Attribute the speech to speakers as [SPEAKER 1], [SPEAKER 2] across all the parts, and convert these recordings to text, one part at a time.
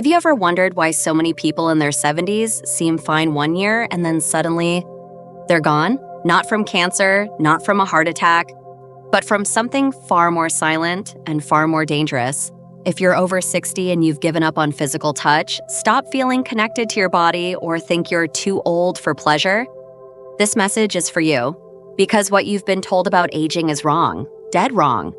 [SPEAKER 1] Have you ever wondered why so many people in their 70s seem fine one year and then suddenly they're gone? Not from cancer, not from a heart attack, but from something far more silent and far more dangerous. If you're over 60 and you've given up on physical touch, stop feeling connected to your body, or think you're too old for pleasure, this message is for you. Because what you've been told about aging is wrong, dead wrong.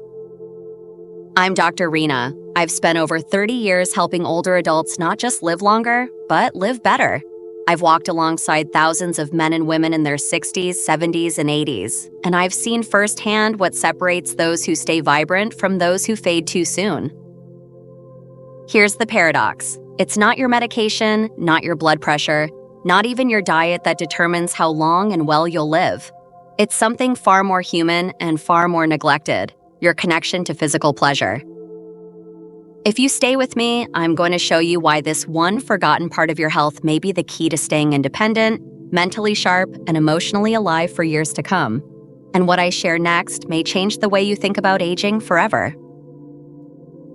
[SPEAKER 1] I'm Dr. Rena. I've spent over 30 years helping older adults not just live longer, but live better. I've walked alongside thousands of men and women in their 60s, 70s, and 80s, and I've seen firsthand what separates those who stay vibrant from those who fade too soon. Here's the paradox. It's not your medication, not your blood pressure, not even your diet that determines how long and well you'll live. It's something far more human and far more neglected: your connection to physical pleasure. If you stay with me, I'm going to show you why this one forgotten part of your health may be the key to staying independent, mentally sharp, and emotionally alive for years to come. And what I share next may change the way you think about aging forever.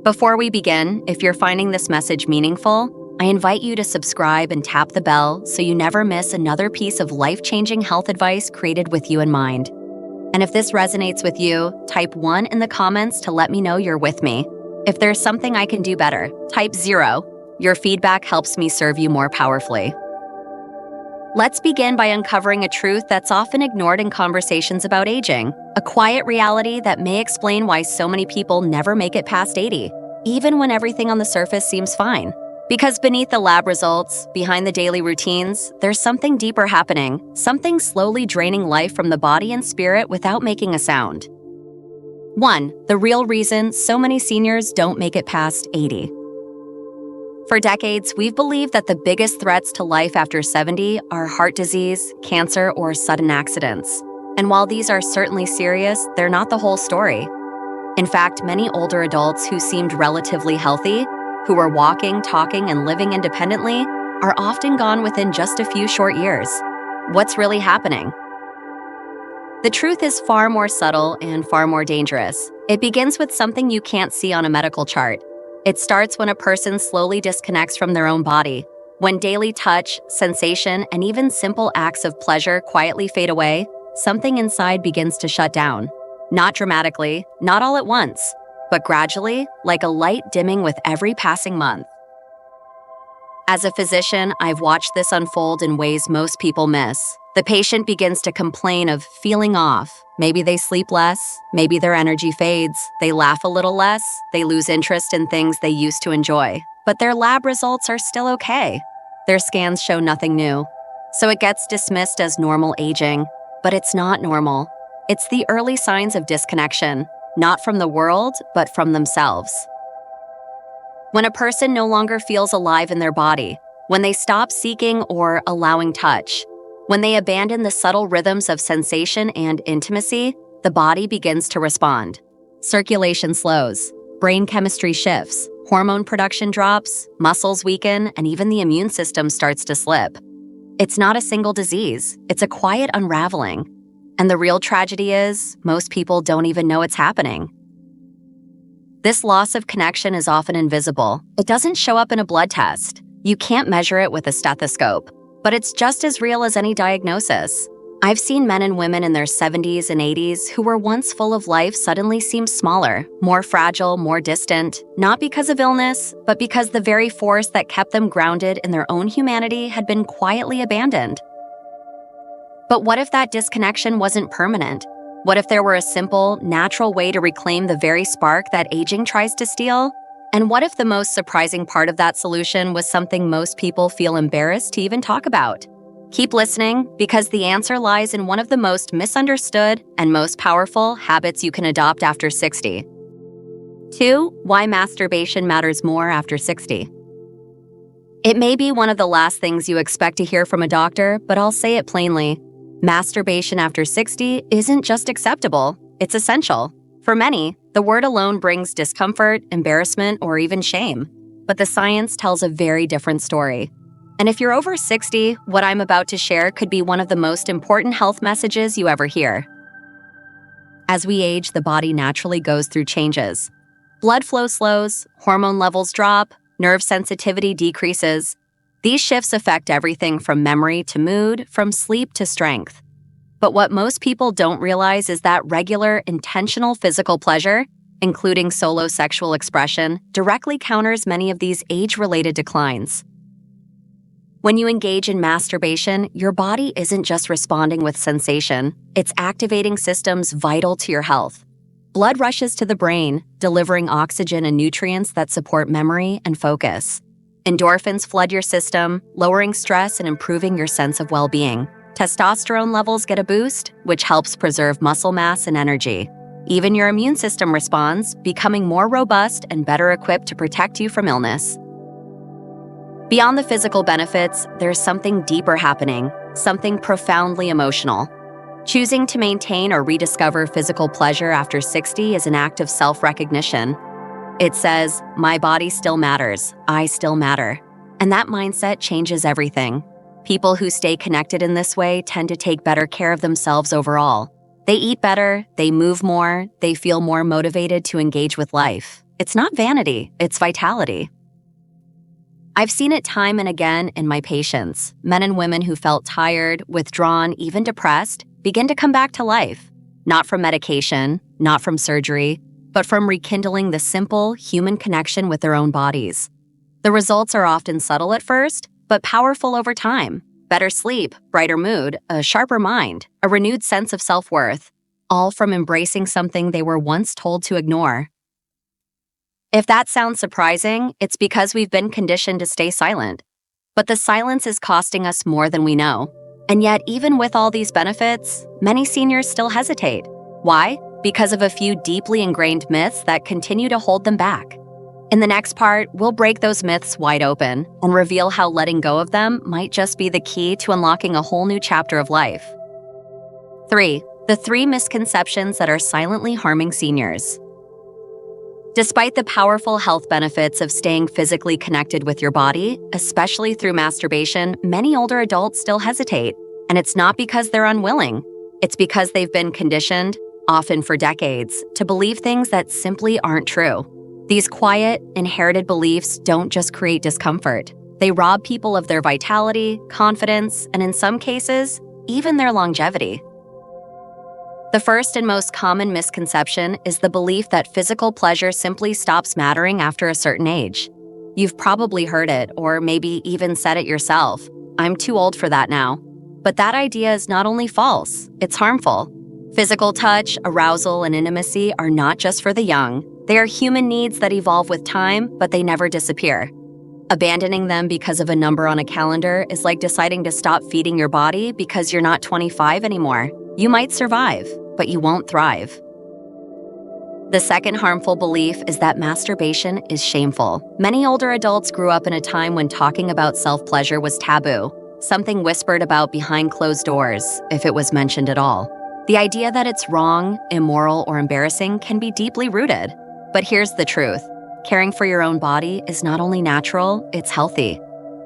[SPEAKER 1] Before we begin, if you're finding this message meaningful, I invite you to subscribe and tap the bell so you never miss another piece of life-changing health advice created with you in mind. And if this resonates with you, type 1 in the comments to let me know you're with me. If there's something I can do better, type 0. Your feedback helps me serve you more powerfully. Let's begin by uncovering a truth that's often ignored in conversations about aging, a quiet reality that may explain why so many people never make it past 80, even when everything on the surface seems fine. Because beneath the lab results, behind the daily routines, there's something deeper happening, something slowly draining life from the body and spirit without making a sound. 1. The real reason so many seniors don't make it past 80. For decades, we've believed that the biggest threats to life after 70 are heart disease, cancer, or sudden accidents. And while these are certainly serious, they're not the whole story. In fact, many older adults who seemed relatively healthy, who were walking, talking, and living independently, are often gone within just a few short years. What's really happening? The truth is far more subtle and far more dangerous. It begins with something you can't see on a medical chart. It starts when a person slowly disconnects from their own body, when daily touch, sensation, and even simple acts of pleasure quietly fade away. Something inside begins to shut down. Not dramatically, not all at once, but gradually, like a light dimming with every passing month. As a physician, I've watched this unfold in ways most people miss. The patient begins to complain of feeling off. Maybe they sleep less, maybe their energy fades, they laugh a little less, they lose interest in things they used to enjoy. But their lab results are still okay. Their scans show nothing new. So it gets dismissed as normal aging. But it's not normal. It's the early signs of disconnection, not from the world, but from themselves. When a person no longer feels alive in their body, when they stop seeking or allowing touch, when they abandon the subtle rhythms of sensation and intimacy, the body begins to respond. Circulation slows, brain chemistry shifts, hormone production drops, muscles weaken, and even the immune system starts to slip. It's not a single disease, it's a quiet unraveling. And the real tragedy is, most people don't even know it's happening. This loss of connection is often invisible. It doesn't show up in a blood test. You can't measure it with a stethoscope. But it's just as real as any diagnosis. I've seen men and women in their 70s and 80s who were once full of life suddenly seem smaller, more fragile, more distant, not because of illness, but because the very force that kept them grounded in their own humanity had been quietly abandoned. But what if that disconnection wasn't permanent? What if there were a simple, natural way to reclaim the very spark that aging tries to steal? And what if the most surprising part of that solution was something most people feel embarrassed to even talk about? Keep listening, because the answer lies in one of the most misunderstood and most powerful habits you can adopt after 60. 2. Why masturbation matters more after 60. It may be one of the last things you expect to hear from a doctor, but I'll say it plainly. Masturbation after 60 isn't just acceptable, it's essential. For many, the word alone brings discomfort, embarrassment, or even shame. But the science tells a very different story. And if you're over 60, what I'm about to share could be one of the most important health messages you ever hear. As we age, the body naturally goes through changes. Blood flow slows, hormone levels drop, nerve sensitivity decreases. These shifts affect everything from memory to mood, from sleep to strength. But what most people don't realize is that regular, intentional physical pleasure, including solo sexual expression, directly counters many of these age-related declines. When you engage in masturbation, your body isn't just responding with sensation, it's activating systems vital to your health. Blood rushes to the brain, delivering oxygen and nutrients that support memory and focus. Endorphins flood your system, lowering stress and improving your sense of well-being. Testosterone levels get a boost, which helps preserve muscle mass and energy. Even your immune system responds, becoming more robust and better equipped to protect you from illness. Beyond the physical benefits, there's something deeper happening, something profoundly emotional. Choosing to maintain or rediscover physical pleasure after 60 is an act of self-recognition. It says, my body still matters, I still matter. And that mindset changes everything. People who stay connected in this way tend to take better care of themselves overall. They eat better, they move more, they feel more motivated to engage with life. It's not vanity, it's vitality. I've seen it time and again in my patients. Men and women who felt tired, withdrawn, even depressed, begin to come back to life. Not from medication, not from surgery, but from rekindling the simple, human connection with their own bodies. The results are often subtle at first, but powerful over time. Better sleep, brighter mood, a sharper mind, a renewed sense of self-worth, all from embracing something they were once told to ignore. If that sounds surprising, it's because we've been conditioned to stay silent. But the silence is costing us more than we know. And yet, even with all these benefits, many seniors still hesitate. Why? Because of a few deeply ingrained myths that continue to hold them back. In the next part, we'll break those myths wide open and reveal how letting go of them might just be the key to unlocking a whole new chapter of life. 3. The 3 misconceptions that are silently harming seniors. Despite the powerful health benefits of staying physically connected with your body, especially through masturbation, many older adults still hesitate. And it's not because they're unwilling. It's because they've been conditioned, often for decades, to believe things that simply aren't true. These quiet, inherited beliefs don't just create discomfort. They rob people of their vitality, confidence, and in some cases, even their longevity. The first and most common misconception is the belief that physical pleasure simply stops mattering after a certain age. You've probably heard it, or maybe even said it yourself. I'm too old for that now. But that idea is not only false, it's harmful. Physical touch, arousal, and intimacy are not just for the young. They are human needs that evolve with time, but they never disappear. Abandoning them because of a number on a calendar is like deciding to stop feeding your body because you're not 25 anymore. You might survive, but you won't thrive. The second harmful belief is that masturbation is shameful. Many older adults grew up in a time when talking about self-pleasure was taboo, something whispered about behind closed doors, if it was mentioned at all. The idea that it's wrong, immoral, or embarrassing can be deeply rooted. But here's the truth. Caring for your own body is not only natural, it's healthy.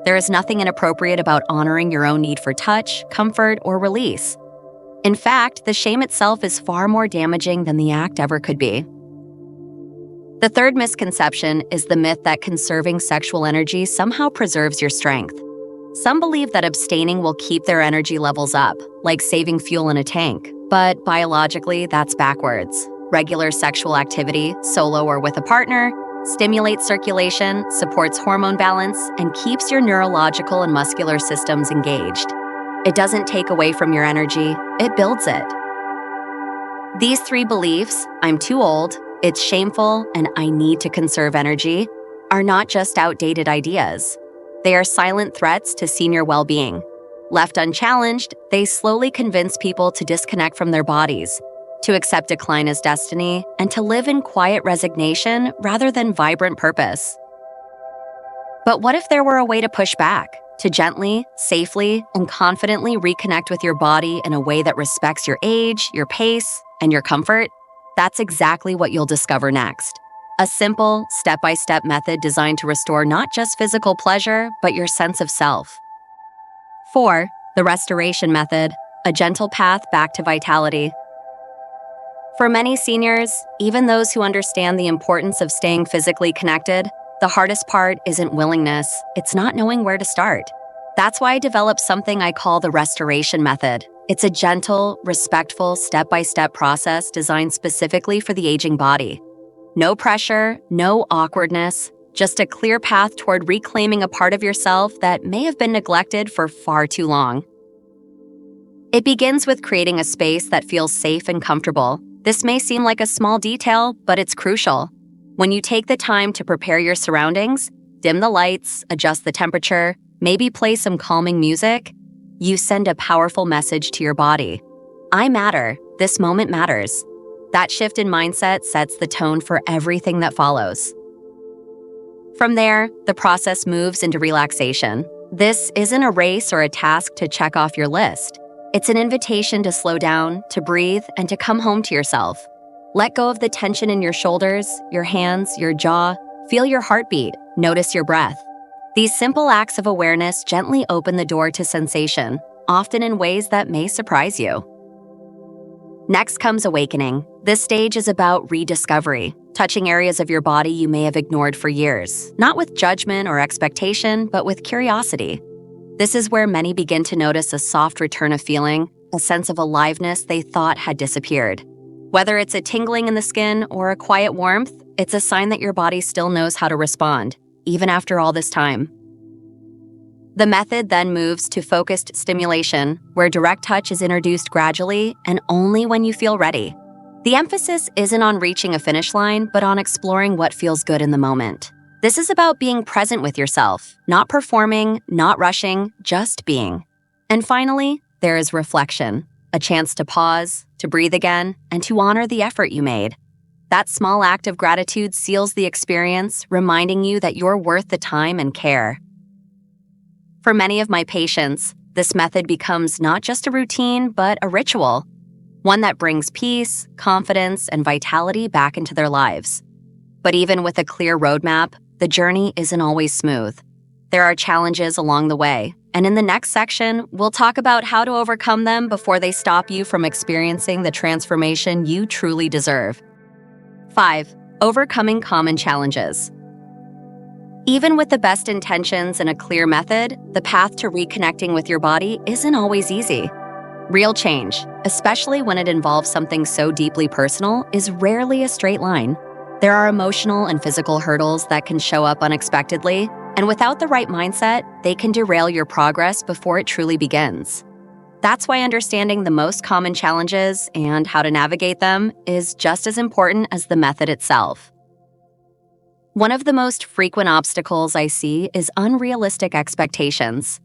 [SPEAKER 1] There is nothing inappropriate about honoring your own need for touch, comfort, or release. In fact, the shame itself is far more damaging than the act ever could be. The third misconception is the myth that conserving sexual energy somehow preserves your strength. Some believe that abstaining will keep their energy levels up, like saving fuel in a tank. But biologically, that's backwards. Regular sexual activity, solo or with a partner, stimulates circulation, supports hormone balance, and keeps your neurological and muscular systems engaged. It doesn't take away from your energy, it builds it. These 3 beliefs, I'm too old, it's shameful, and I need to conserve energy, are not just outdated ideas. They are silent threats to senior well-being. Left unchallenged, they slowly convince people to disconnect from their bodies, to accept decline as destiny, and to live in quiet resignation rather than vibrant purpose. But what if there were a way to push back, to gently, safely, and confidently reconnect with your body in a way that respects your age, your pace, and your comfort? That's exactly what you'll discover next. A simple, step-by-step method designed to restore not just physical pleasure, but your sense of self. 4. The restoration method, a gentle path back to vitality. For many seniors, even those who understand the importance of staying physically connected, The hardest part isn't willingness, it's not knowing where to start. That's why I developed something I call the restoration method. It's a gentle, respectful, step-by-step process designed specifically for the aging body. No pressure, no awkwardness, just a clear path toward reclaiming a part of yourself that may have been neglected for far too long. It begins with creating a space that feels safe and comfortable. This may seem like a small detail, but it's crucial. When you take the time to prepare your surroundings, dim the lights, adjust the temperature, maybe play some calming music, you send a powerful message to your body. I matter. This moment matters. That shift in mindset sets the tone for everything that follows. From there, the process moves into relaxation. This isn't a race or a task to check off your list. It's an invitation to slow down, to breathe, and to come home to yourself. Let go of the tension in your shoulders, your hands, your jaw. Feel your heartbeat. Notice your breath. These simple acts of awareness gently open the door to sensation, often in ways that may surprise you. Next comes awakening. This stage is about rediscovery, touching areas of your body you may have ignored for years, not with judgment or expectation, but with curiosity. This is where many begin to notice a soft return of feeling, a sense of aliveness they thought had disappeared. Whether it's a tingling in the skin or a quiet warmth, it's a sign that your body still knows how to respond, even after all this time. The method then moves to focused stimulation, where direct touch is introduced gradually and only when you feel ready. The emphasis isn't on reaching a finish line, but on exploring what feels good in the moment. This is about being present with yourself, not performing, not rushing, just being. And finally, there is reflection, a chance to pause, to breathe again, and to honor the effort you made. That small act of gratitude seals the experience, reminding you that you're worth the time and care. For many of my patients, this method becomes not just a routine, but a ritual, one that brings peace, confidence, and vitality back into their lives. But even with a clear roadmap, the journey isn't always smooth. There are challenges along the way, and in the next section, we'll talk about how to overcome them before they stop you from experiencing the transformation you truly deserve. 5. Overcoming common challenges. Even with the best intentions and a clear method, the path to reconnecting with your body isn't always easy. Real change, especially when it involves something so deeply personal, is rarely a straight line. There are emotional and physical hurdles that can show up unexpectedly, and without the right mindset, they can derail your progress before it truly begins. That's why understanding the most common challenges and how to navigate them is just as important as the method itself. One of the most frequent obstacles I see is unrealistic expectations.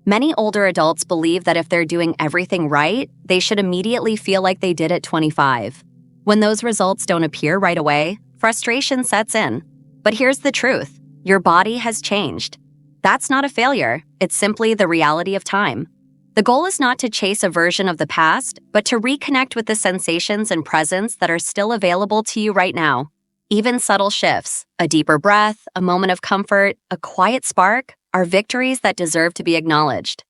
[SPEAKER 1] Many older adults believe that if they're doing everything right, they should immediately feel like they did at 25. When those results don't appear right away, frustration sets in. But here's the truth. Your body has changed. That's not a failure. It's simply the reality of time. The goal is not to chase a version of the past, but to reconnect with the sensations and presence that are still available to you right now. Even subtle shifts, a deeper breath, a moment of comfort, a quiet spark, are victories that deserve to be acknowledged.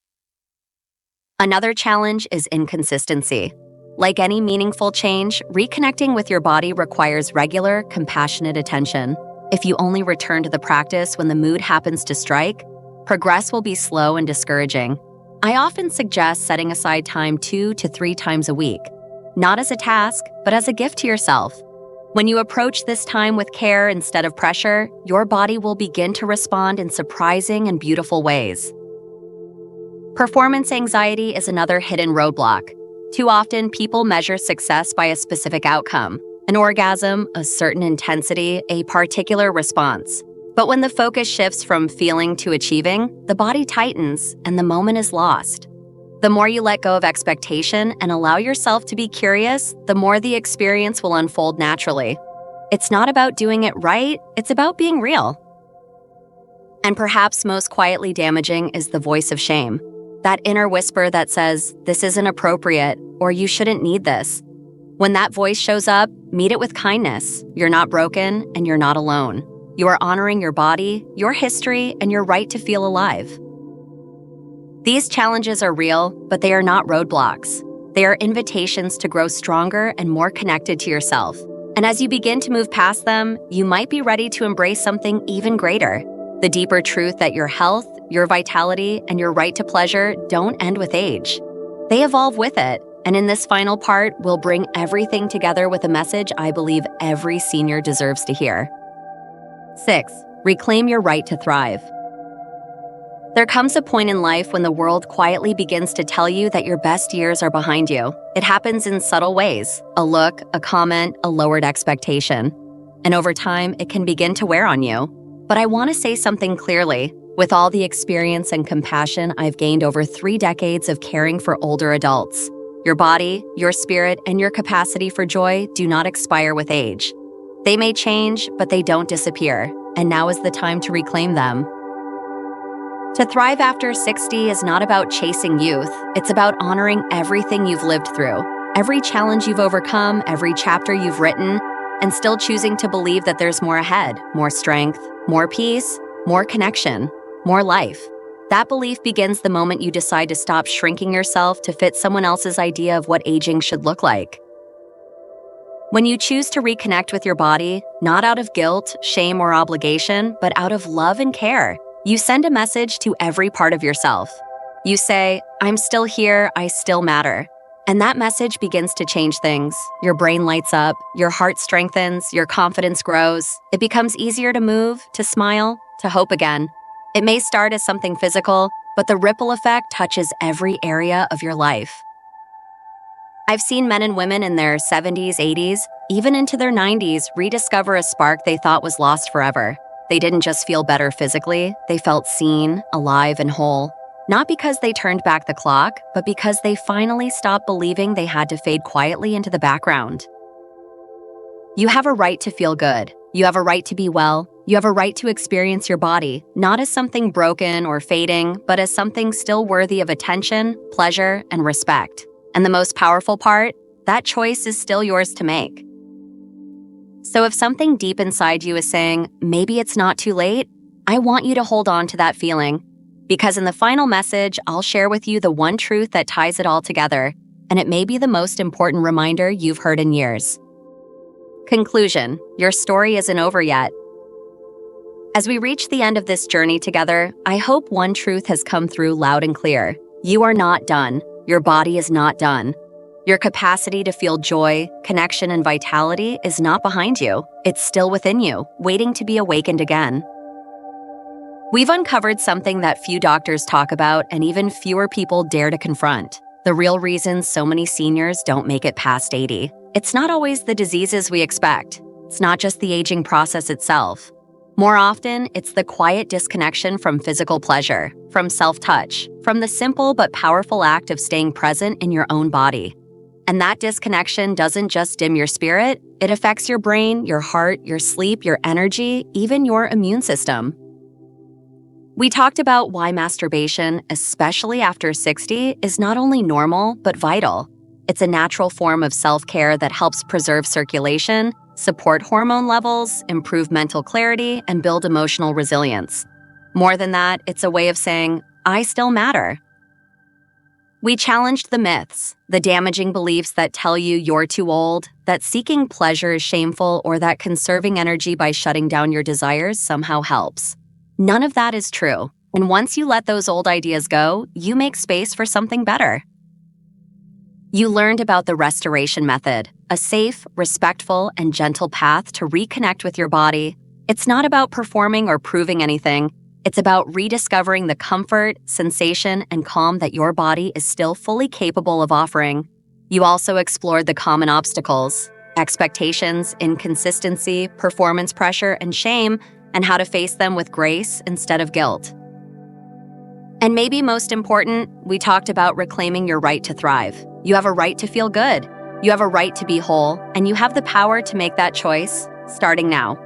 [SPEAKER 1] Another challenge is inconsistency. Like any meaningful change, reconnecting with your body requires regular, compassionate attention. If you only return to the practice when the mood happens to strike, progress will be slow and discouraging. I often suggest setting aside time 2 to 3 times a week, not as a task, but as a gift to yourself. When you approach this time with care instead of pressure, your body will begin to respond in surprising and beautiful ways. Performance anxiety is another hidden roadblock. Too often, people measure success by a specific outcome, an orgasm, a certain intensity, a particular response. But when the focus shifts from feeling to achieving, the body tightens and the moment is lost. The more you let go of expectation and allow yourself to be curious, the more the experience will unfold naturally. It's not about doing it right, it's about being real. And perhaps most quietly damaging is the voice of shame. That inner whisper that says, "This isn't appropriate," or "You shouldn't need this." When that voice shows up, meet it with kindness. You're not broken and you're not alone. You are honoring your body, your history, and your right to feel alive. These challenges are real, but they are not roadblocks. They are invitations to grow stronger and more connected to yourself. And as you begin to move past them, you might be ready to embrace something even greater. The deeper truth that your health, your vitality, and your right to pleasure don't end with age. They evolve with it. And in this final part, we'll bring everything together with a message I believe every senior deserves to hear. 6. Reclaim your right to thrive. There comes a point in life when the world quietly begins to tell you that your best years are behind you. It happens in subtle ways: a look, a comment, a lowered expectation. And over time, it can begin to wear on you. But I want to say something clearly. With all the experience and compassion I've gained over 3 decades of caring for older adults, your body, your spirit, and your capacity for joy do not expire with age. They may change, but they don't disappear, and now is the time to reclaim them. To thrive after 60 is not about chasing youth. It's about honoring everything you've lived through, every challenge you've overcome, every chapter you've written, and still choosing to believe that there's more ahead, more strength, more peace, more connection, more life. That belief begins the moment you decide to stop shrinking yourself to fit someone else's idea of what aging should look like. When you choose to reconnect with your body, not out of guilt, shame, or obligation, but out of love and care, you send a message to every part of yourself. You say, "I'm still here, I still matter." And that message begins to change things. Your brain lights up, your heart strengthens, your confidence grows. It becomes easier to move, to smile, to hope again. It may start as something physical, but the ripple effect touches every area of your life. I've seen men and women in their 70s, 80s, even into their 90s rediscover a spark they thought was lost forever. They didn't just feel better physically, they felt seen, alive, and whole. Not because they turned back the clock, but because they finally stopped believing they had to fade quietly into the background. You have a right to feel good. You have a right to be well. You have a right to experience your body, not as something broken or fading, but as something still worthy of attention, pleasure, and respect. And the most powerful part, that choice is still yours to make. So if something deep inside you is saying, maybe it's not too late, I want you to hold on to that feeling. Because in the final message, I'll share with you the one truth that ties it all together, and it may be the most important reminder you've heard in years. Conclusion: your story isn't over yet. As we reach the end of this journey together, I hope one truth has come through loud and clear. You are not done. Your body is not done. Your capacity to feel joy, connection, and vitality is not behind you. It's still within you, waiting to be awakened again. We've uncovered something that few doctors talk about and even fewer people dare to confront: the real reason so many seniors don't make it past 80. It's not always the diseases we expect. It's not just the aging process itself. More often, it's the quiet disconnection from physical pleasure, from self-touch, from the simple but powerful act of staying present in your own body. And that disconnection doesn't just dim your spirit, it affects your brain, your heart, your sleep, your energy, even your immune system. We talked about why masturbation, especially after 60, is not only normal, but vital. It's a natural form of self-care that helps preserve circulation, support hormone levels, improve mental clarity, and build emotional resilience. More than that, it's a way of saying, I still matter. We challenged the myths, the damaging beliefs that tell you you're too old, that seeking pleasure is shameful, or that conserving energy by shutting down your desires somehow helps. None of that is true. And once you let those old ideas go, you make space for something better. You learned about the restoration method, a safe, respectful, and gentle path to reconnect with your body. It's not about performing or proving anything. It's about rediscovering the comfort, sensation, and calm that your body is still fully capable of offering. You also explored the common obstacles, expectations, inconsistency, performance pressure, and shame, and how to face them with grace instead of guilt. And maybe most important, we talked about reclaiming your right to thrive. You have a right to feel good. You have a right to be whole, and you have the power to make that choice, starting now.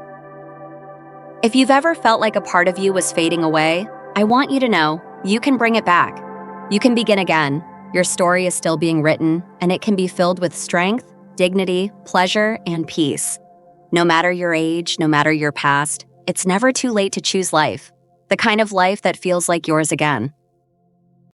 [SPEAKER 1] If you've ever felt like a part of you was fading away, I want you to know you can bring it back. You can begin again. Your story is still being written, and it can be filled with strength, dignity, pleasure, and peace. No matter your age, no matter your past, it's never too late to choose life, the kind of life that feels like yours again.